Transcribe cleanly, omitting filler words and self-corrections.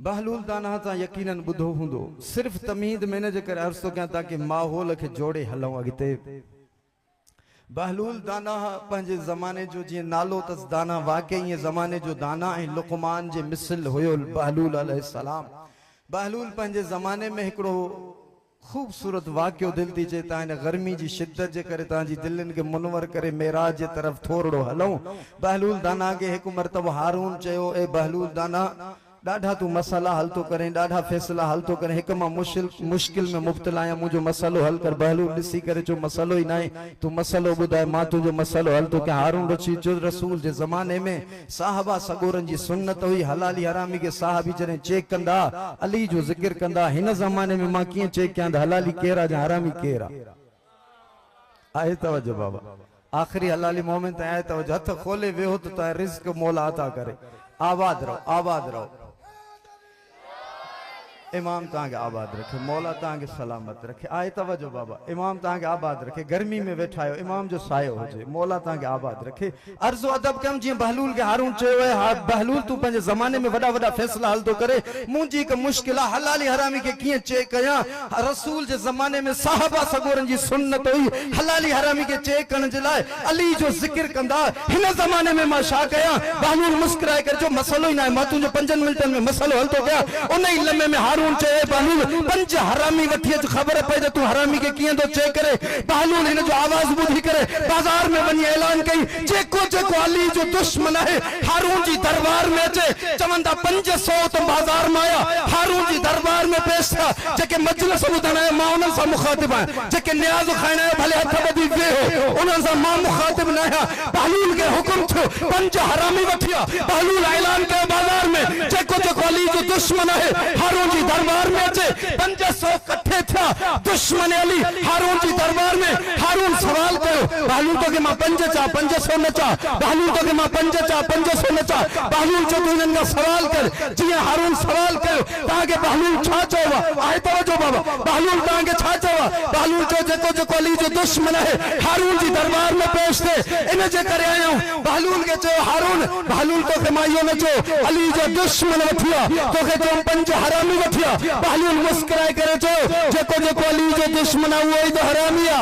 बहलूल दाना ता यकीनन बुधो हुंदो सिर्फ तमीद मैंने जे करे अर्ज़ तो क्या ताकि माहौल के जोड़े हलूं अगते। बहलूल दाना पंहिंजे ज़माने जो जी नालो तस दाना वाकई ज़माने जो दाना ऐं लुक़मान जे मिसल हुयो बहलूल अलैहिस्सलाम। बहलूल पंहिंजे ज़माने में हिकिड़ो खूबसूरत वाक़ियो दिल थी चे ता इन गर्मी जी शिद्दत जे करे तांजी दिलनि के मुनवर करे मेराज जे तरफ थोड़ो हलूं। बहलूल दाना के एक मरतबा हारून चयो, ए बहलूल दाना डाढ़ा तू मसला हल तो करें, डाढ़ा फैसला हल तो करें, एक मां मुश्किल में मुब्तला आया, मुझो मसलो हल कर। बहलूल ॾिसी करे जो मसलो ही नाहे, तू मसलो ॿुधाए मां तुझो मसलो हल तो क्या। हारून रची जो रसूल जे ज़माने में साहबा सगोरन जी सुन्नत हुई, हलाली हरामी के साहबी जने चेक कंदा, अली जो जिक्र कंदा। हिन ज़माने में मां कीअं चेक कयां हलाली केरा जा हरामी केरा। आए तवज्जो बाबा, आखिरी हलाली मोमेंट आए तवज्जो, हथ खोले वेहो तो ता रिज़्क मौला अता करे। आबाद रहो, आबाद रहो। इमाम तांगे आबाद रखे, मौला तांगे सलामत रखे। आए तवज्जो बाबा, इमाम तांगे आबाद रखे। गर्मी में वेठा आयो, इमाम जो सायो होजे, मौला तांगे आबाद रखे। अर्ज़ अदब कम जी बहलूल के हारून चयो है, हा बहलूल तू पंहिंजे ज़माने में वड़ा वड़ा फैसला हल तो करे, मुंजी का मुश्किल हलाली हरामी के कीअं चेक कयां। रसूल जे ज़माने में साहबा सगोरन जी सुन्नत हुई, हलाली हरामी के चेक करण जे लाइ अली जो जिक्र कंदा। हिन ज़माने में मां छा कयां। बहलूल मुस्कुराए कर जो मसलो ही ना है, मां तुझे 5 मिनटन में मसलो हल तो कया। उन ही लम्हे में हारून बहलूल 5 हरामी वठी खबर पे तू हरामी के कीअं तो चेक करे। बहलूल इन जो आवाज बुधी करे बाजार में वनी ऐलान कई, जेको जेको अली जो दुश्मन है हारून जी दरबार में अचे। चवंदा 500 तो बाजार में आया, हारून जी दरबार में पेश था। जेके मजलिस ॿुधण आया मां उन्हनि सां मुखातिब आहियां, जेके न्याज़ खाइण आया भले हथ ॿधी वेहो, उन्हनि सां मां मुखातिब न आहियां। बहलूल के हुक्म थियो, 5 हरामी वठी आ। बहलूल ऐलान कयो बाजार में, जेको जेको अली जो दुश्मन है हारून जी दरबार में अचे। 500 कट्ठे था दुश्मन अली हारून जी दरबार में। हारून सवाल कयो, बहलूल तो के मां 5 चा 500 न चा। बहलूल तो के मां 5 चा 500 न चा। बहलूल जो तू इनका सवाल कर, जी हारून सवाल कयो ताके बहलूल छा चवा। आए तवज्जो बाबा, बहलूल ताके छा चवा। बहलूल जो जेको जेको अली जो दुश्मन है हारून जी दरबार में पेश थे, इन जे करे आयो। बहलूल के चयो हारून, बहलूल तो के मां यो न चो अली जो दुश्मन वठिया, तो के जो 5 हरामी वठिया। बहलूल मुस्कुराए करे चयो, जेको जेको अली जो दुश्मन है वो ही तो हरामी आ।